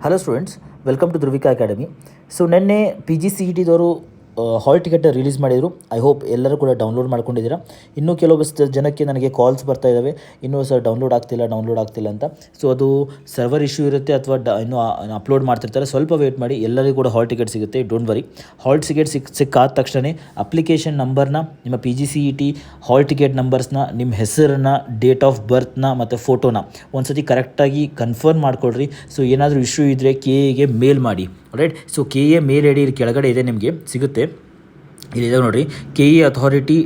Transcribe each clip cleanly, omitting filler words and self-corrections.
Hello students, welcome to Dhruvika academy. So ನಿನ್ನೆ PGCETದವರು hall ticket release ಮಾಡಿದರು. ಐ ಹೋಪ್ ಎಲ್ಲರೂ ಕೂಡ ಡೌನ್ಲೋಡ್ ಮಾಡ್ಕೊಂಡಿದ್ದೀರಾ. ಇನ್ನೂ ಕೆಲವಷ್ಟು ಜನಕ್ಕೆ ನನಗೆ ಕಾಲ್ಸ್ ಬರ್ತಾ ಇದ್ದಾವೆ, ಇನ್ನೂ ಸರ್ ಡೌನ್ಲೋಡ್ ಆಗ್ತಿಲ್ಲ ಅಂತ. ಸೊ ಅದು ಸರ್ವರ್ ಇಶ್ಯೂ ಇರುತ್ತೆ ಅಥವಾ ಇನ್ನೂ ಅಪ್ಲೋಡ್ ಮಾಡ್ತಿರ್ತಾರೆ. ಸ್ವಲ್ಪ ವೆಯ್ಟ್ ಮಾಡಿ, ಎಲ್ಲರಿಗೂ ಕೂಡ ಹಾಲ್ ಟಿಕೆಟ್ ಸಿಗುತ್ತೆ. Don't worry. ಹಾಲ್ ಟಿಕೆಟ್ ಸಿಕ್ಕಾದ ತಕ್ಷಣ ಅಪ್ಲಿಕೇಶನ್ ನಂಬರ್ನ, ನಿಮ್ಮ PGCET ಹಾಲ್ ಟಿಕೆಟ್ ನಂಬರ್ಸ್ನ, ನಿಮ್ಮ ಹೆಸರನ್ನ, ಡೇಟ್ ಆಫ್ ಬರ್ತ್ನ ಮತ್ತು ಫೋಟೋನ ಒಂದ್ಸತಿ ಕರೆಕ್ಟಾಗಿ ಕನ್ಫರ್ಮ್ ಮಾಡಿಕೊಡ್ರಿ. ಸೊ ಏನಾದರೂ ಇಶ್ಯೂ ಇದ್ದರೆ KAಗೆ ಮೇಲ್ ಮಾಡಿ. Right. So KA mail ID ಇಲ್ಲಿ ಕೆಳಗಡೆ ಇದೆ, ನಿಮಗೆ ಸಿಗುತ್ತೆ. ಇಲ್ಲಿದೆ ನೋಡಿರಿ, KA ಅಥಾರಿಟಿ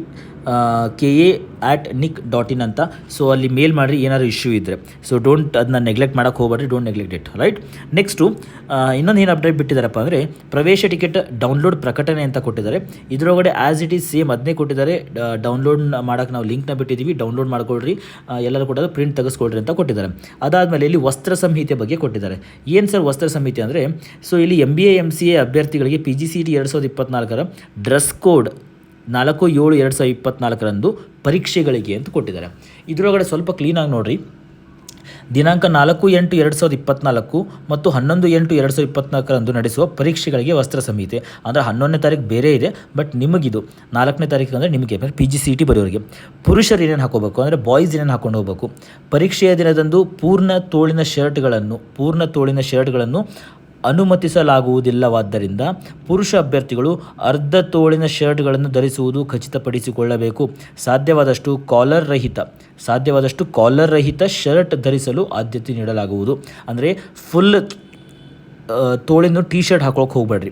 KA@nic.in ಅಂತ. ಸೊ ಅಲ್ಲಿ ಮೇಲ್ ಮಾಡಿರಿ ಏನಾದ್ರು ಇಶ್ಯೂ ಇದ್ದರೆ. ಸೊ ಅದನ್ನ ನೆಗ್ಲೆಕ್ಟ್ ಮಾಡೋಕ್ಕೆ ಹೋಗ್ಬೇಡ್ರಿ. Don't neglect it. Right. Next ಇನ್ನೊಂದು ಏನು ಅಪ್ಡೇಟ್ ಬಿಟ್ಟಿದ್ದಾರಪ್ಪ ಅಂದರೆ, ಪ್ರವೇಶ ಟಿಕೆಟ್ ಡೌನ್ಲೋಡ್ ಪ್ರಕಟಣೆ ಅಂತ ಕೊಟ್ಟಿದ್ದಾರೆ. ಇದರೊಳಗಡೆ ಆ್ಯಸ್ ಇಟ್ ಈಸ್ ಸೇಮ್ ಅದನ್ನೇ ಕೊಟ್ಟಿದ್ದಾರೆ. ಡೌನ್ಲೋಡ್ ಮಾಡೋಕ್ಕೆ ನಾವು ಲಿಂಕ್ನ ಬಿಟ್ಟಿದ್ದೀವಿ, ಡೌನ್ಲೋಡ್ ಮಾಡ್ಕೊಳ್ರಿ, ಎಲ್ಲರೂ ಕೂಡ ಪ್ರಿಂಟ್ ತೆಗೆಸ್ಕೊಳ್ರಿ ಅಂತ ಕೊಟ್ಟಿದ್ದಾರೆ. ಅದಾದಮೇಲೆ ಇಲ್ಲಿ ವಸ್ತ್ರ ಸಂಹಿತೆ ಬಗ್ಗೆ ಕೊಟ್ಟಿದ್ದಾರೆ. ಏನು ಸರ್ ವಸ್ತ್ರ ಸಂಹಿತೆ ಅಂದರೆ, ಸೊ ಇಲ್ಲಿ MBA MCA ಅಭ್ಯರ್ಥಿಗಳಿಗೆ PGCET 2024 ಡ್ರೆಸ್ ಕೋಡ್ 4/7/2024 ಪರೀಕ್ಷೆಗಳಿಗೆ ಅಂತ ಕೊಟ್ಟಿದ್ದಾರೆ. ಇದರೊಳಗಡೆ ಸ್ವಲ್ಪ ಕ್ಲೀನಾಗಿ ನೋಡಿರಿ. ದಿನಾಂಕ 4/8/2024 ಮತ್ತು 11/8/2024 ನಡೆಸುವ ಪರೀಕ್ಷೆಗಳಿಗೆ ವಸ್ತ್ರ ಸಂಹಿತೆ. ಅಂದರೆ 11ನೇ ತಾರೀಕು ಬೇರೆ ಇದೆ, ಬಟ್ ನಿಮಗಿದು 4ನೇ ತಾರೀಕು ಅಂದರೆ ನಿಮಗೆ PGCET ಬರೆಯೋರಿಗೆ. ಪುರುಷರು ಏನೇನು ಹಾಕೋಬೇಕು ಅಂದರೆ, ಬಾಯ್ಸ್ ಏನೇನು ಹಾಕೊಂಡು ಹೋಗಬೇಕು. ಪರೀಕ್ಷೆಯ ದಿನದಂದು ಪೂರ್ಣ ತೋಳಿನ ಶರ್ಟ್ಗಳನ್ನು ಅನುಮತಿಸಲಾಗುವುದಿಲ್ಲವಾದ್ದರಿಂದ ಪುರುಷ ಅಭ್ಯರ್ಥಿಗಳು ಅರ್ಧ ತೋಳಿನ ಶರ್ಟ್ಗಳನ್ನು ಧರಿಸುವುದು ಖಚಿತಪಡಿಸಿಕೊಳ್ಳಬೇಕು. ಸಾಧ್ಯವಾದಷ್ಟು ಕಾಲರ್ ರಹಿತ ಶರ್ಟ್ ಧರಿಸಲು ಆದ್ಯತೆ ನೀಡಲಾಗುವುದು. ಅಂದರೆ ಫುಲ್ ತೋಳಿನ ಶರ್ಟ್ ಹಾಕೋಕೆ ಹೋಗಬೇಡ್ರಿ.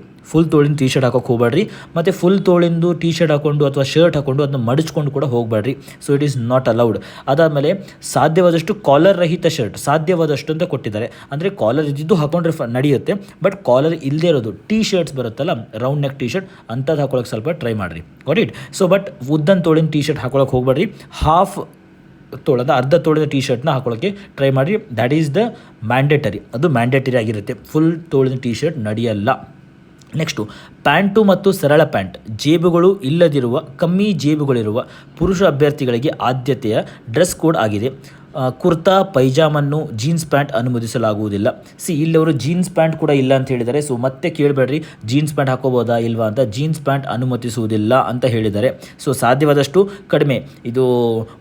ಮತ್ತು ಫುಲ್ ತೋಳಿಂದು ಶರ್ಟ್ ಹಾಕ್ಕೊಂಡು ಅಥವಾ ಶರ್ಟ್ ಹಾಕ್ಕೊಂಡು ಅದನ್ನ ಮಡಿಚ್ಕೊಂಡು ಕೂಡ ಹೋಗಬೇಡ್ರಿ. So it is not allowed. ಅದಾದಮೇಲೆ ಸಾಧ್ಯವಾದಷ್ಟು ಕಾಲರ್ ರಹಿತ ಶರ್ಟ್, ಸಾಧ್ಯವಾದಷ್ಟು ಅಂತ ಕೊಟ್ಟಿದ್ದಾರೆ. ಅಂದರೆ ಕಾಲರ್ ಇದ್ದಿದ್ದು ಹಾಕೊಂಡ್ರೆ ನಡೆಯುತ್ತೆ, ಬಟ್ ಕಾಲರ್ ಇಲ್ಲದೆ ಇರೋದು ಶರ್ಟ್ಸ್ ಬರುತ್ತಲ್ಲ, ರೌಂಡ್ ನೆಕ್ ಶರ್ಟ್ ಅಂಥದ್ದು ಹಾಕೊಳ್ಳೋಕೆ ಸ್ವಲ್ಪ ಟ್ರೈ ಮಾಡಿರಿ. Got it. ಸೊ ಬಟ್ ಉದ್ದನ್ ತೋಳಿನ ಶರ್ಟ್ ಹಾಕೊಳ್ಳೋಕೆ ಹೋಗಬೇಡ್ರಿ. ಅರ್ಧ ತೋಳಿನ ಶರ್ಟ್ನ ಹಾಕೊಳ್ಳೋಕ್ಕೆ ಟ್ರೈ ಮಾಡಿರಿ. That is the mandatory. ಅದು ಮ್ಯಾಂಡೇಟರಿ ಆಗಿರುತ್ತೆ. ಫುಲ್ ತೋಳಿನ ಶರ್ಟ್ ನಡೆಯಲ್ಲ. ನೆಕ್ಸ್ಟು ಪ್ಯಾಂಟು ಮತ್ತು ಸರಳ ಪ್ಯಾಂಟ್, ಜೇಬುಗಳು ಇಲ್ಲದಿರುವ, ಕಮ್ಮಿ ಜೇಬುಗಳಿರುವ ಪುರುಷ ಅಭ್ಯರ್ಥಿಗಳಿಗೆ ಆದ್ಯತೆಯ ಡ್ರೆಸ್ ಕೋಡ್ ಆಗಿದೆ. ಕುರ್ತಾ ಪೈಜಾಮನ್ನು, ಜೀನ್ಸ್ ಪ್ಯಾಂಟ್ ಅನುಮತಿಸಲಾಗುವುದಿಲ್ಲ. ಇಲ್ಲವರು ಜೀನ್ಸ್ ಪ್ಯಾಂಟ್ ಕೂಡ ಇಲ್ಲ ಅಂತ ಹೇಳಿದ್ದಾರೆ. ಸೊ ಮತ್ತೆ ಕೇಳಬೇಡ್ರಿ ಜೀನ್ಸ್ ಪ್ಯಾಂಟ್ ಹಾಕೋಬೋದಾ ಇಲ್ವಾ ಅಂತ. ಜೀನ್ಸ್ ಪ್ಯಾಂಟ್ ಅನುಮತಿಸುವುದಿಲ್ಲ ಅಂತ ಹೇಳಿದ್ದಾರೆ. ಸೊ ಸಾಧ್ಯವಾದಷ್ಟು ಕಡಿಮೆ, ಇದು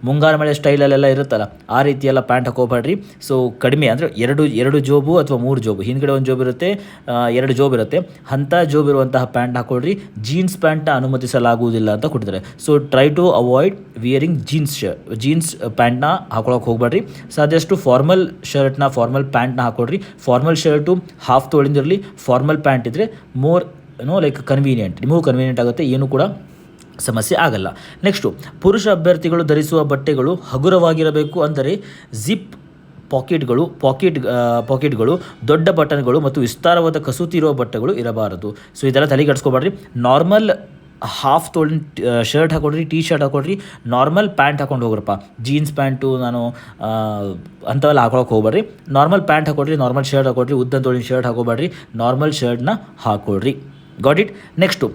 ಮುಂಗಾರು ಮಳೆ ಸ್ಟೈಲಲ್ಲೆಲ್ಲ ಇರುತ್ತಲ್ಲ, ಆ ರೀತಿಯೆಲ್ಲ ಪ್ಯಾಂಟ್ ಹಾಕೋಬೇಡ್ರಿ. ಸೊ ಕಡಿಮೆ ಅಂದರೆ ಎರಡು ಜೋಬು ಅಥವಾ 3 ಜೋಬು, ಹಿಂದ್ಗಡೆ ಒಂದು ಜೋಬ್ ಇರುತ್ತೆ, 2 ಜೋಬ್ ಇರುತ್ತೆ, ಅಂಥ ಜೋಬ್ ಇರುವಂತಹ ಪ್ಯಾಂಟ್ ಹಾಕೊಳ್ರಿ. ಜೀನ್ಸ್ ಪ್ಯಾಂಟ್ನ ಅನುಮತಿಸಲಾಗುವುದಿಲ್ಲ ಅಂತ ಕೊಟ್ಟಿದ್ದಾರೆ. So try to avoid wearing jeans ಪ್ಯಾಂಟ್ನ ಹಾಕೊಳ್ಳೋಕೆ ಹೋಗ್ಬೇಡ್ರಿ. ಸಾಧ್ಯಷ್ಟು ಫಾರ್ಮಲ್ ಪ್ಯಾಂಟ್ನ ಹಾಕೊಳ್ರಿ. ಫಾರ್ಮಲ್ ಶರ್ಟು ಹಾಫ್ ತೊಳಿಂದಿರಲಿ, ಫಾರ್ಮಲ್ ಪ್ಯಾಂಟ್ ಇದ್ದರೆ ಮೋರ್ ಕನ್ವೀನಿಯೆಂಟ್, ನಿಮಗೂ ಕನ್ವೀನಿಯೆಂಟ್ ಆಗುತ್ತೆ, ಏನು ಕೂಡ ಸಮಸ್ಯೆ ಆಗಲ್ಲ. ನೆಕ್ಸ್ಟು ಪುರುಷ ಅಭ್ಯರ್ಥಿಗಳು ಧರಿಸುವ ಬಟ್ಟೆಗಳು ಹಗುರವಾಗಿರಬೇಕು. ಅಂದರೆ ಜಿಪ್ ಪಾಕೆಟ್ಗಳು, ದೊಡ್ಡ ಬಟನ್ಗಳು ಮತ್ತು ವಿಸ್ತಾರವಾದ ಕಸೂತಿ ಇರುವ ಬಟ್ಟೆಗಳು ಇರಬಾರದು. ಸೊ ಇದೆಲ್ಲ ತಲೆಗೆಡಿಸ್ಕೊಬೇಡ್ರಿ. ನಾರ್ಮಲ್ ಹಾಫ್ ತೋಳಿನ ಶರ್ಟ್ ಹಾಕೊಡ್ರಿ, ಶರ್ಟ್ ಹಾಕೊಡ್ರಿ, ನಾರ್ಮಲ್ ಪ್ಯಾಂಟ್ ಹಾಕೊಂಡು ಹೋಗ್ರಪ್ಪ. ಜೀನ್ಸ್ ಪ್ಯಾಂಟು ಅಂಥವೆಲ್ಲ ಹಾಕೊಳಕ್ಕೆ ಹೋಗ್ಬೇಡ್ರಿ. ನಾರ್ಮಲ್ ಪ್ಯಾಂಟ್ ಹಾಕೊಡ್ರಿ, ನಾರ್ಮಲ್ ಶರ್ಟ್ ಹಾಕೊಡ್ರಿ, ಉದ್ದ ತೋಳಿನ ಶರ್ಟ್ ಹಾಕೋಬೇಡ್ರಿ, ನಾರ್ಮಲ್ ಶರ್ಟ್ನ ಹಾಕೊಡ್ರಿ. Got it. ನೆಕ್ಸ್ಟು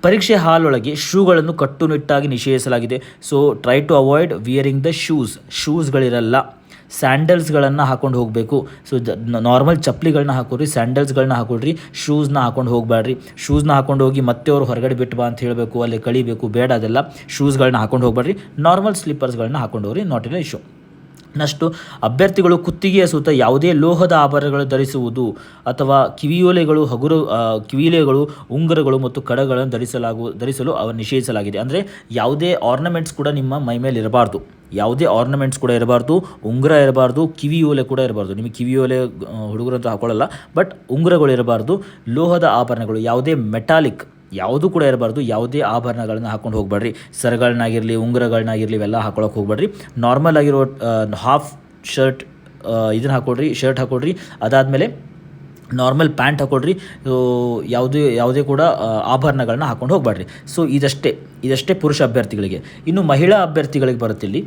ಪರೀಕ್ಷೆ ಹಾಲ್ ಒಳಗೆ ಶೂಗಳನ್ನು ಕಟ್ಟುನಿಟ್ಟಾಗಿ ನಿಷೇಧಿಸಲಾಗಿದೆ. So try to avoid wearing the ಶೂಸ್ಗಳಿರಲ್ಲ. ಸ್ಯಾಂಡಲ್ಸ್ಗಳನ್ನು ಹಾಕೊಂಡು ಹೋಗಬೇಕು. ಸೊ ನಾರ್ಮಲ್ ಚಪ್ಪಲಿಗಳನ್ನ ಹಾಕೋರಿ, ಸ್ಯಾಂಡಲ್ಸ್ಗಳನ್ನ ಹಾಕೊಡ್ರಿ, ಶೂಸ್ನ ಹಾಕೊಂಡು ಹೋಗಬೇಡ್ರಿ. ಶೂಸ್ನ ಹಾಕೊಂಡು ಹೋಗಿ ಮತ್ತೆ ಅವರು ಹೊರಗಡೆ ಬಿಟ್ಟು ಬಾ ಅಂತ ಹೇಳಬೇಕು, ಅಲ್ಲಿ ಕಳಿಬೇಕು, ಬೇಡ ಅದೆಲ್ಲ. ಶೂಸ್ಗಳನ್ನ ಹಾಕೊಂಡು ಹೋಗಬೇಡ್ರಿ. ನಾರ್ಮಲ್ ಸ್ಲಿಪ್ಪರ್ಸ್ಗಳನ್ನ ಹಾಕೊಂಡು ಹೋಗ್ರಿ, ನಾಟ್ ಇನ್ ಇಶ್ಯೂ. ನೆಕ್ಸ್ಟು ಅಭ್ಯರ್ಥಿಗಳು ಕುತ್ತಿಗೆಯ ಸುತ್ತ ಯಾವುದೇ ಲೋಹದ ಆಭರಣಗಳು ಧರಿಸುವುದು ಅಥವಾ ಕಿವಿಲೆಗಳು, ಉಂಗುರಗಳು ಮತ್ತು ಕಡಗಳನ್ನು ಧರಿಸಲು ನಿಷೇಧಿಸಲಾಗಿದೆ. ಅಂದರೆ ಯಾವುದೇ ಆರ್ನಮೆಂಟ್ಸ್ ಕೂಡ ನಿಮ್ಮ ಮೈ ಮೇಲೆ ಇರಬಾರ್ದು. ಉಂಗುರ ಇರಬಾರ್ದು, ಕಿವಿಯೋಲೆ ಕೂಡ ಇರಬಾರ್ದು. ನಿಮಗೆ ಕಿವಿಯೋಲೆ ಹುಡುಗರಂತೂ ಹಾಕೊಳ್ಳಲ್ಲ, ಬಟ್ ಉಂಗುರಗಳು ಇರಬಾರ್ದು. ಲೋಹದ ಆಭರಣಗಳು, ಯಾವುದೇ ಮೆಟಾಲಿಕ್ ಯಾವುದೂ ಕೂಡ ಇರಬಾರ್ದು. ಯಾವುದೇ ಆಭರಣಗಳನ್ನ ಹಾಕೊಂಡು ಹೋಗಬೇಡ್ರಿ. ಸರಗಳನ್ನಾಗಿರಲಿ, ಉಂಗುರಗಳನ್ನಾಗಿರಲಿ, ಇವೆಲ್ಲ ಹಾಕೊಳ್ಳೋಕೆ ಹೋಗಬೇಡ್ರಿ. ನಾರ್ಮಲ್ ಆಗಿರೋ ಹಾಫ್ ಶರ್ಟ್ ಇದನ್ನು ಹಾಕೊಡ್ರಿ, ಶರ್ಟ್ ಹಾಕೊಡ್ರಿ. ಅದಾದಮೇಲೆ ನಾರ್ಮಲ್ ಪ್ಯಾಂಟ್ ಹಾಕೊಡ್ರಿ. ಯಾವುದೇ ಕೂಡ ಆಭರಣಗಳನ್ನ ಹಾಕೊಂಡು ಹೋಗಬೇಡ್ರಿ. ಸೊ ಇದಷ್ಟೇ ಪುರುಷ ಅಭ್ಯರ್ಥಿಗಳಿಗೆ. ಇನ್ನು ಮಹಿಳಾ ಅಭ್ಯರ್ಥಿಗಳಿಗೆ ಬರುತ್ತೆ. ಇಲ್ಲಿ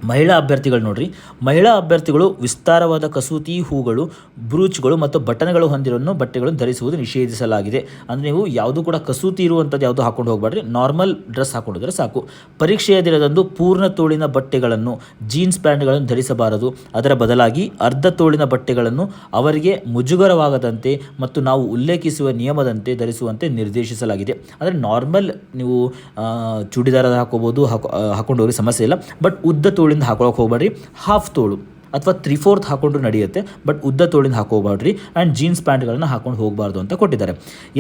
ಮಹಿಳಾ ಅಭ್ಯರ್ಥಿಗಳು ನೋಡ್ರಿ, ಮಹಿಳಾ ಅಭ್ಯರ್ಥಿಗಳು ವಿಸ್ತಾರವಾದ ಕಸೂತಿ ಹೂಗಳು, ಬ್ರೂಚ್ಗಳು ಮತ್ತು ಬಟನ್ಗಳು ಹೊಂದಿರೋ ಬಟ್ಟೆಗಳನ್ನು ಧರಿಸುವುದು ನಿಷೇಧಿಸಲಾಗಿದೆ. ಅಂದರೆ ನೀವು ಯಾವುದು ಕೂಡ ಕಸೂತಿ ಇರುವಂಥದ್ದು ಯಾವುದು ಹಾಕೊಂಡು ಹೋಗಬೇಡ್ರಿ, ನಾರ್ಮಲ್ ಡ್ರೆಸ್ ಹಾಕೊಂಡಿದ್ರೆ ಸಾಕು. ಪರೀಕ್ಷೆಯ ದಿನದಂದು ಪೂರ್ಣ ತೋಳಿನ ಬಟ್ಟೆಗಳನ್ನು, ಜೀನ್ಸ್ ಪ್ಯಾಂಟ್ಗಳನ್ನು ಧರಿಸಬಾರದು. ಅದರ ಬದಲಾಗಿ ಅರ್ಧ ತೋಳಿನ ಬಟ್ಟೆಗಳನ್ನು ಅವರಿಗೆ ಮುಜುಗರವಾಗದಂತೆ ಮತ್ತು ನಾವು ಉಲ್ಲೇಖಿಸುವ ನಿಯಮದಂತೆ ಧರಿಸುವಂತೆ ನಿರ್ದೇಶಿಸಲಾಗಿದೆ. ಅಂದರೆ ನಾರ್ಮಲ್ ನೀವು ಚೂಡಿದಾರ ಹಾಕೋಬೋದು, ಹಾಕೊಂಡು ಹೋಗಿ ಸಮಸ್ಯೆ ಇಲ್ಲ. ಬಟ್ ಉದ್ದ ತೋಳಿಂದ ಹಾಕೊಳಕ್ಕೆ ಹೋಗ್ಬೇಡ್ರಿ. ಹಾಫ್ ತೋಳು ಅಥವಾ 3/4 ಹಾಕೊಂಡ್ರು ನಡೆಯುತ್ತೆ, ಬಟ್ ಉದ್ದ ತೋಳಿಂದ ಹಾಕೋಬಾರ್ರಿ. ಆ್ಯಂಡ್ ಜೀನ್ಸ್ ಪ್ಯಾಂಟ್ಗಳನ್ನು ಹಾಕೊಂಡು ಹೋಗಬಾರ್ದು ಅಂತ ಕೊಟ್ಟಿದ್ದಾರೆ.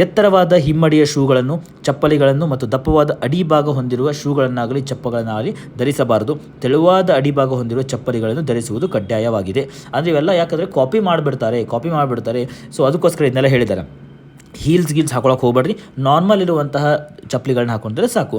ಎತ್ತರವಾದ ಹಿಮ್ಮಡಿಯ ಶೂಗಳನ್ನು, ಚಪ್ಪಲಿಗಳನ್ನು ಮತ್ತು ದಪ್ಪವಾದ ಅಡಿಭಾಗ ಹೊಂದಿರುವ ಶೂಗಳನ್ನಾಗಲಿ ಚಪ್ಪಗಳನ್ನಾಗಲಿ ಧರಿಸಬಾರದು. ತೆಳುವಾದ ಅಡಿಭಾಗ ಹೊಂದಿರುವ ಚಪ್ಪಲಿಗಳನ್ನು ಧರಿಸುವುದು ಕಡ್ಡಾಯವಾಗಿದೆ. ಅಂದರೆ ಇವೆಲ್ಲ ಯಾಕಂದರೆ ಕಾಪಿ ಮಾಡಿಬಿಡ್ತಾರೆ. ಸೊ ಅದಕ್ಕೋಸ್ಕರ ಇದನ್ನೆಲ್ಲ ಹೇಳಿದ್ದಾರೆ. ಹೀಲ್ಸ್ ಹಾಕೊಳಕ್ಕೆ ಹೋಗ್ಬೇಡ್ರಿ, ನಾರ್ಮಲ್ ಇರುವಂತಹ ಚಪ್ಪಲಿಗಳನ್ನ ಹಾಕೊಂಡ್ರೆ ಸಾಕು.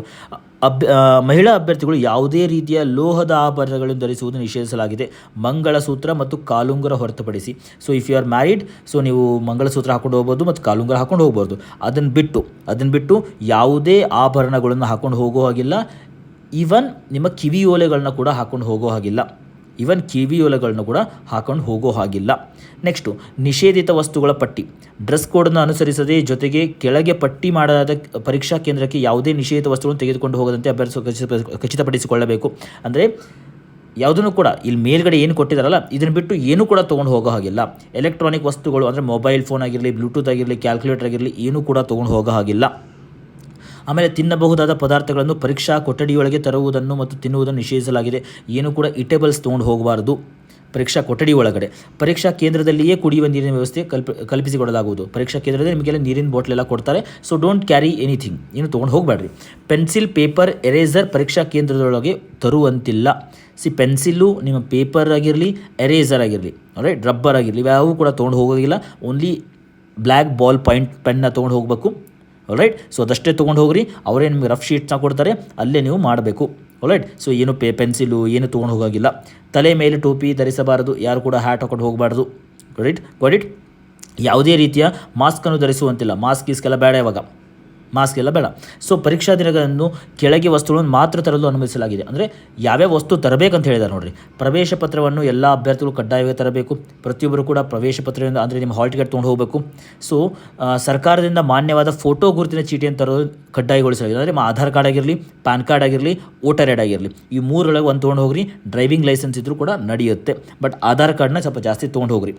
ಮಹಿಳಾ ಅಭ್ಯರ್ಥಿಗಳು ಯಾವುದೇ ರೀತಿಯ ಲೋಹದ ಆಭರಣಗಳನ್ನು ಧರಿಸುವುದು ನಿಷೇಧಿಸಲಾಗಿದೆ, ಮಂಗಳಸೂತ್ರ ಮತ್ತು ಕಾಲುಂಗುರ ಹೊರತುಪಡಿಸಿ. So if you are married, so ನೀವು ಮಂಗಳಸೂತ್ರ ಹಾಕೊಂಡು ಹೋಗ್ಬೋದು ಮತ್ತು ಕಾಲುಂಗುರ ಹಾಕೊಂಡು ಹೋಗ್ಬೋದು. ಅದನ್ನು ಬಿಟ್ಟು ಯಾವುದೇ ಆಭರಣಗಳನ್ನು ಹಾಕೊಂಡು ಹೋಗೋ ಹಾಗಿಲ್ಲ. ಈವನ್ ನಿಮ್ಮ ಕಿವಿಯೋಲೆಗಳನ್ನ ಕೂಡ ಹಾಕೊಂಡು ಹೋಗೋ ಹಾಗಿಲ್ಲ. ನೆಕ್ಸ್ಟು, ನಿಷೇಧಿತ ವಸ್ತುಗಳ ಪಟ್ಟಿ. ಡ್ರೆಸ್ ಕೋಡನ್ನು ಅನುಸರಿಸದೆ ಜೊತೆಗೆ ಕೆಳಗೆ ಪಟ್ಟಿ ಮಾಡಲಾದ ಪರೀಕ್ಷಾ ಕೇಂದ್ರಕ್ಕೆ ಯಾವುದೇ ನಿಷೇಧಿತ ವಸ್ತುಗಳನ್ನು ತೆಗೆದುಕೊಂಡು ಹೋಗದಂತೆ ಅಭ್ಯರ್ಥಿ ಖಚಿತಪಡಿಸಿಕೊಳ್ಳಬೇಕು. ಅಂದರೆ ಯಾವುದನ್ನು ಕೂಡ ಇಲ್ಲಿ ಮೇಲ್ಗಡೆ ಏನು ಕೊಟ್ಟಿದ್ದಾರಲ್ಲ ಇದನ್ನು ಬಿಟ್ಟು ಏನೂ ಕೂಡ ತೊಗೊಂಡು ಹೋಗೋ ಹಾಗಿಲ್ಲ. ಎಲೆಕ್ಟ್ರಾನಿಕ್ ವಸ್ತುಗಳು ಅಂದರೆ ಮೊಬೈಲ್ ಫೋನ್ ಆಗಿರಲಿ, ಬ್ಲೂಟೂತ್ ಆಗಿರಲಿ, ಕ್ಯಾಲ್ಕುಲೇಟರ್ ಆಗಿರಲಿ ಏನೂ ಕೂಡ ತೊಗೊಂಡು ಹೋಗೋ ಹಾಗಿಲ್ಲ. ಆಮೇಲೆ ತಿನ್ನಬಹುದಾದ ಪದಾರ್ಥಗಳನ್ನು ಪರೀಕ್ಷಾ ಕೊಠಡಿಯೊಳಗೆ ತರುವುದನ್ನು ಮತ್ತು ತಿನ್ನುವುದನ್ನು ನಿಷೇಧಿಸಲಾಗಿದೆ. ಏನು ಕೂಡ ಇಟೇಬಲ್ಸ್ ತೊಗೊಂಡು ಹೋಗಬಾರ್ದು ಪರೀಕ್ಷಾ ಕೊಠಡಿ ಒಳಗಡೆ. ಪರೀಕ್ಷಾ ಕೇಂದ್ರದಲ್ಲಿಯೇ ಕುಡಿಯುವ ನೀರಿನ ವ್ಯವಸ್ಥೆ ಕಲ್ಪಿಸಿಕೊಡಲಾಗುವುದು. ಪರೀಕ್ಷಾ ಕೇಂದ್ರದಲ್ಲಿ ನಿಮಗೆಲ್ಲ ನೀರಿನ ಬಾಟ್ಲೆಲ್ಲ ಕೊಡ್ತಾರೆ. ಸೊ ಡೋಂಟ್ ಕ್ಯಾರಿ ಎನಿಥಿಂಗ್, ಏನು ತೊಗೊಂಡು ಹೋಗಬೇಡ್ರಿ. ಪೆನ್ಸಿಲ್, ಪೇಪರ್, ಎರೇಸರ್ ಪರೀಕ್ಷಾ ಕೇಂದ್ರದೊಳಗೆ ತರುವಂತಿಲ್ಲ. ಪೆನ್ಸಿಲ್ಲು ನಿಮ್ಮ ಪೇಪರ್ ಆಗಿರಲಿ, ಎರೇಸರ್ ಆಗಿರಲಿ, ರೈಟ್, ರಬ್ಬರ್ ಆಗಿರಲಿ, ಇವ್ಯಾವು ಕೂಡ ತೊಗೊಂಡು ಹೋಗೋದಿಲ್ಲ. ಓನ್ಲಿ ಬ್ಲ್ಯಾಕ್ ಬಾಲ್ ಪಾಯಿಂಟ್ ಪೆನ್ನ ತೊಗೊಂಡು ಹೋಗಬೇಕು. ರೈಟ್, ಸೊ ಅದಷ್ಟೇ ತೊಗೊಂಡು ಹೋಗ್ರಿ. ಅವರೇ ನಿಮಗೆ ರಫ್ ಶೀಟ್ಸ್ನ ಕೊಡ್ತಾರೆ, ಅಲ್ಲೇ ನೀವು ಮಾಡಬೇಕು. ರೈಟ್, ಸೊ ಏನು ಪೆನ್ಸಿಲು ಏನು ತೊಗೊಂಡು ಹೋಗೋಗಿಲ್ಲ. ತಲೆ ಮೇಲೆ ಟೋಪಿ ಧರಿಸಬಾರದು, ಯಾರು ಕೂಡ ಹ್ಯಾಟ್ ಹಾಕೊಂಡು ಹೋಗಬಾರ್ದು. Got it. ಯಾವುದೇ ರೀತಿಯ ಮಾಸ್ಕನ್ನು ಧರಿಸುವಂತಿಲ್ಲ. ಮಾಸ್ಕ್ ಎಲ್ಲ ಬೇಡ. ಸೊ ಪರೀಕ್ಷಾ ದಿನಗಳನ್ನು ಕೆಳಗೆ ವಸ್ತುಗಳನ್ನು ಮಾತ್ರ ತರಲು ಅನುಮತಿಸಲಾಗಿದೆ. ಅಂದರೆ ಯಾವ್ಯಾವ ವಸ್ತು ತರಬೇಕಂತ ಹೇಳಿದ್ದಾರೆ ನೋಡಿರಿ. ಪ್ರವೇಶ ಪತ್ರವನ್ನು ಎಲ್ಲ ಅಭ್ಯರ್ಥಿಗಳು ಕಡ್ಡಾಯವಾಗಿ ತರಬೇಕು. ಪ್ರತಿಯೊಬ್ಬರು ಕೂಡ ಪ್ರವೇಶ ಪತ್ರದಿಂದ ಅಂದರೆ ನಿಮ್ಮ ಹಾಲ್ ಟಿಕೆಟ್ ತೊಗೊಂಡು ಹೋಗಬೇಕು. ಸೊ ಸರ್ಕಾರದಿಂದ ಮಾನ್ಯವಾದ ಫೋಟೋ ಗುರುತಿನ ಚೀಟಿಯನ್ನು ತರೋದು ಕಡ್ಡಾಯಗೊಳಿಸಲಾಗಿದೆ. ಅಂದರೆ ನಿಮ್ಮ ಆಧಾರ್ ಕಾರ್ಡ್ ಆಗಿರಲಿ, ಪ್ಯಾನ್ ಕಾರ್ಡ್ ಆಗಿರಲಿ, ವೋಟರ್ ಐಡ್ ಆಗಿರಲಿ, ಈ ಮೂರೊಳಗೆ ಒಂದು ತೊಗೊಂಡು ಹೋಗ್ರಿ. ಡ್ರೈವಿಂಗ್ ಲೈಸೆನ್ಸ್ ಇದ್ದರೂ ಕೂಡ ನಡೆಯುತ್ತೆ, ಬಟ್ ಆಧಾರ್ ಕಾರ್ಡ್ನ ಸ್ವಲ್ಪ ಜಾಸ್ತಿ ತೊಗೊಂಡು ಹೋಗ್ರಿ.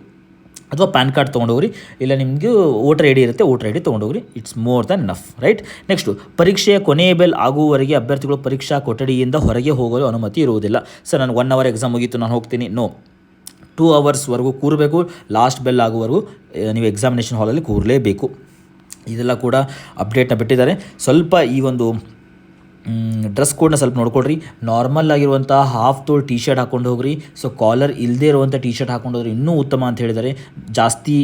ಅಥವಾ ಪ್ಯಾನ್ ಕಾರ್ಡ್ ತೊಗೊಂಡೋಗ್ರಿ, ಇಲ್ಲ ನಿಮಗೆ ವೋಟರ್ ಐ ಡಿ ಇರುತ್ತೆ, ವೋಟರ್ ಐ ಡಿ ತೊಗೊಂಡೋಗ್ರಿ. It's more than enough. Right, next, ಪರೀಕ್ಷೆಯ ಕೊನೆಯ ಬೆಲ್ ಆಗುವವರೆಗೆ ಅಭ್ಯರ್ಥಿಗಳು ಪರೀಕ್ಷಾ ಕೊಠಡಿಯಿಂದ ಹೊರಗೆ ಹೋಗಲು ಅನುಮತಿ ಇರುವುದಿಲ್ಲ. ಸರ್ ನಾನು 1 hour ಎಕ್ಸಾಮ್ ಮುಗೀತು ನಾನು ಹೋಗ್ತೀನಿ, ನೋ, 2 hours ಕೂರಬೇಕು. ಲಾಸ್ಟ್ ಬೆಲ್ ಆಗುವವರೆಗೂ ನೀವು ಎಕ್ಸಾಮಿನೇಷನ್ ಹಾಲಲ್ಲಿ ಕೂರಲೇಬೇಕು. ಇದೆಲ್ಲ ಕೂಡ ಅಪ್ಡೇಟ್ನ ಬಿಟ್ಟಿದ್ದಾರೆ. ಸ್ವಲ್ಪ ಈ ಒಂದು ಡ್ರೆಸ್ ಕೋಡ್ನ ಸ್ವಲ್ಪ ನೋಡ್ಕೊಳ್ರಿ. ನಾರ್ಮಲ್ ಆಗಿರುವಂಥ ಹಾಫ್ ತೋಳು ಟಿ ಶರ್ಟ್ ಹಾಕೊಂಡು ಹೋಗ್ರಿ. ಸೊ ಕಾಲರ್ ಇಲ್ಲದೇ ಇರುವಂಥ ಟಿ ಶರ್ಟ್ ಹಾಕೊಂಡು ಹೋಗ್ರಿ, ಇನ್ನೂ ಉತ್ತಮ ಅಂತ ಹೇಳಿದ್ದಾರೆ. ಜಾಸ್ತಿ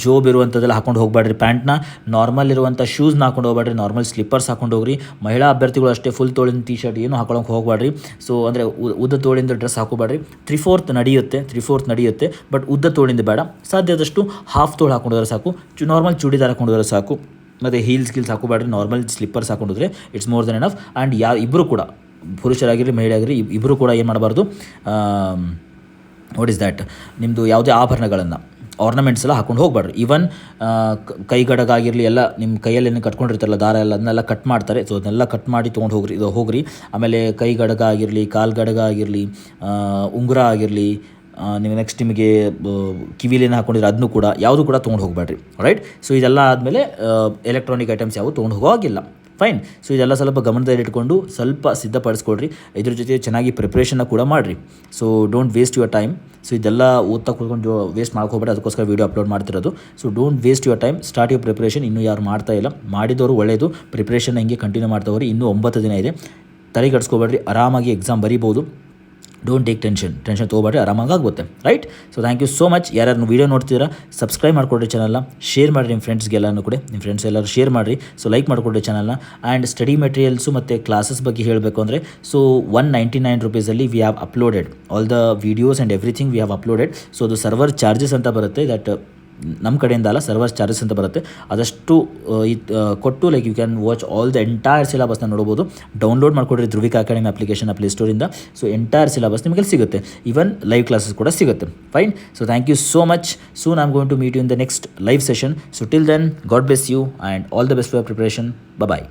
ಜೋಬ್ ಇರುವಂಥದ್ದೆಲ್ಲ ಹಾಕೊಂಡು ಹೋಗಬೇಡ್ರಿ. ಪ್ಯಾಂಟ್ನ ನಾರ್ಮಲ್ ಇರುವಂಥ ಶೂಸ್ನ ಹಾಕೊಂಡು ಹೋಗ್ಬೇಡ್ರಿ, ನಾರ್ಮಲ್ ಸ್ಲಿಪ್ಪರ್ಸ್ ಹಾಕೊಂಡು ಹೋಗ್ರಿ. ಮಹಿಳಾ ಅಭ್ಯರ್ಥಿಗಳು ಅಷ್ಟೇ ಫುಲ್ ತೋಳಿನ ಟಿ ಶರ್ಟ್ ಏನು ಹಾಕೊಳ್ಳೋಕೆ ಹೋಗಬೇಡ್ರಿ. ಸೊ ಅಂದರೆ ಉದ್ದ ತೋಳಿಂದ ಡ್ರೆಸ್ ಹಾಕೋಬೇಡ್ರಿ. 3/4 ನಡೆಯುತ್ತೆ, ಬಟ್ ಉದ್ದ ತೋಳಿಂದ ಬೇಡ. ಸಾಧ್ಯದಷ್ಟು ಹಾಫ್ ತೋಳು ಹಾಕೊಂಡೋದ್ರೆ ಸಾಕು. ನಾರ್ಮಲ್ ಚೂಡಿದಾರ್ ಹಾಕೊಂಡೋದ್ರೆ ಸಾಕು. ಮತ್ತು ಹೀಲ್ಸ್ ಹಾಕೋಬೇಡ್ರಿ. ನಾರ್ಮಲ್ ಸ್ಲಿಪ್ಪರ್ಸ್ ಹಾಕೊಂಡೋದ್ರೆ it's more than enough. And ಇಬ್ಬರು ಕೂಡ, ಪುರುಷರಾಗಿರಲಿ ಮಹಿಳೆಯಾಗಿರಲಿ, ಇಬ್ಬರು ಕೂಡ ಏನು ಮಾಡಬಾರ್ದು, ವಾಟ್ ಇಸ್ ದ್ಯಾಟ್, ನಿಮ್ಮದು ಯಾವುದೇ ಆಭರಣಗಳನ್ನು, ಆರ್ನಮೆಂಟ್ಸ್ ಎಲ್ಲ ಹಾಕೊಂಡು ಹೋಗಬೇಡ್ರಿ. ಈವನ್ ಕೈಗಡಗ ಆಗಿರಲಿ, ಎಲ್ಲ ನಿಮ್ಮ ಕೈಯಲ್ಲಿ ಏನು ಕಟ್ಕೊಂಡಿರ್ತಾರಲ್ಲ ದಾರ ಎಲ್ಲ, ಅದನ್ನೆಲ್ಲ ಕಟ್ ಮಾಡ್ತಾರೆ. ಸೊ ಅದನ್ನೆಲ್ಲ ಕಟ್ ಮಾಡಿ ತೊಗೊಂಡು ಹೋಗ್ರಿ. ಆಮೇಲೆ ಕೈಗಡಗ ಆಗಿರಲಿ, ಕಾಲ್ಗಡಗ ಆಗಿರಲಿ, ಉಂಗುರ ಆಗಿರಲಿ, ನೀವು ನೆಕ್ಸ್ಟ್ ನಿಮಗೆ ಕಿವಿಲೇನು ಹಾಕೊಂಡಿದ್ರೆ ಅದನ್ನು ಕೂಡ ಯಾವುದು ಕೂಡ ತೊಗೊಂಡು ಹೋಗಬೇಡ್ರಿ. ರೈಟ್, ಸೊ ಇದೆಲ್ಲ ಆದಮೇಲೆ ಎಲೆಕ್ಟ್ರಾನಿಕ್ ಐಟಮ್ಸ್ ಯಾವುದು ತೊಗೊಂಡು ಹೋಗೋಗಿಲ್ಲ. ಫೈನ್. ಸೊ ಇದೆಲ್ಲ ಸ್ವಲ್ಪ ಗಮನದಲ್ಲಿ ಇಟ್ಕೊಂಡು ಸ್ವಲ್ಪ ಸಿದ್ಧಪಡಿಸ್ಕೊಳ್ರಿ. ಇದ್ರ ಜೊತೆ ಚೆನ್ನಾಗಿ ಪ್ರಿಪ್ರೇಷನ್ನ ಕೂಡ ಮಾಡಿರಿ. So don't waste your time. So ಇದೆಲ್ಲ ಓದ್ತಾ ಕೂತ್ಕೊಂಡು ವೇಸ್ಟ್ ಮಾಡ್ಕೋಬೇಡಿ, ಅದಕ್ಕೋಸ್ಕರ ವೀಡಿಯೋ ಅಪ್ಲೋಡ್ ಮಾಡ್ತಿರೋದು. So don't waste your time, start your preparation. ಇನ್ನೂ ಯಾರು ಮಾಡ್ತಾ ಇಲ್ಲ, ಮಾಡಿದವರು ಒಳ್ಳೆಯದು. ಪ್ರಿಪ್ರೇಷನ್ ಹಿಂಗೆ ಕಂಟಿನ್ಯೂ ಮಾಡ್ತಾ ಹೋಗ್ರಿ. ಇನ್ನೂ 9 ದಿನ ಇದೆ, ತಲೆಗೆಡಿಸ್ಕೋಬೇಡ್ರಿ. ಆರಾಮಾಗಿ ಎಕ್ಸಾಮ್ ಬರೀಬೋದು. ಡೋಂಟ್ ಟೇಕ್ ಟೆನ್ಷನ್ ತೊಗೊಬೇಡ್ರಿ, ಆರಾಮಾಗಿ ಆಗುತ್ತೆ. Right, so thank you so much. ಯಾರು ವೀಡಿಯೋ ನೋಡ್ತಿದ್ದೀರಾ ಸಬ್ಸ್ಕ್ರೈಬ್ ಮಾಡಿಕೊಡ್ರಿ ಚಾನಲ್ನ, ಶೇರ್ ಮಾಡಿರಿ ನಿಮ್ಮ ಫ್ರೆಂಡ್ಸ್ಗೆಲ್ಲನೂ ಕೂಡ, ನಿಮ್ಮ ಫ್ರೆಂಡ್ಸ್ ಎಲ್ಲರೂ ಶೇರ್ ಮಾಡಿರಿ. ಸೊ ಲೈಕ್ ಮಾಡಿಕೊಡ್ರಿ ಚಾನಲ್ನ. ಆ್ಯಂಡ್ ಸ್ಟಡಿ ಮೆಟೀರಿಯಲ್ಸು ಮತ್ತು ಕ್ಲಾಸಸ್ ಬಗ್ಗೆ ಹೇಳಬೇಕು ಅಂದರೆ, ಸೊ 199 rupeesಲ್ಲಿ we have uploaded all the videos and everything we have uploaded. So ಅದು ಸರ್ವರ್ ಚಾರ್ಜಸ್ ಅಂತ ಬರುತ್ತೆ, ದಟ್ ನಮ್ಮ ಕಡೆಯಿಂದ ಅಲ್ಲ, ಸರ್ವರ್ ಚಾರ್ಜಸ್ ಅಂತ ಬರುತ್ತೆ. ಆದಷ್ಟು ಕೊಟ್ಟು like you can watch all the entire ಸಿಲೆಬಸ್ನ ನೋಡ್ಬೋದು. ಡೌನ್ಲೋಡ್ ಮಾಡ್ಕೊಡ್ರಿ ಧ್ರುವಿಕಾ ಅಕಾಡೆಮಿ ಅಪ್ಲಿಕೇಶನ್ ಪ್ಲೇಸ್ಟೋರಿಂದ. ಸೊ ಎಂಟೈರ್ ಸಿಲೆಬಸ್ ನಿಮಗೆ ಸಿಗುತ್ತೆ, ಈವನ್ ಲೈವ್ ಕ್ಲಾಸಸ್ ಕೂಡ ಸಿಗುತ್ತೆ. Fine. So thank you so much. Soon I am going to meet you in the next live session. So till then, God bless you and all the best for preparation. Bye.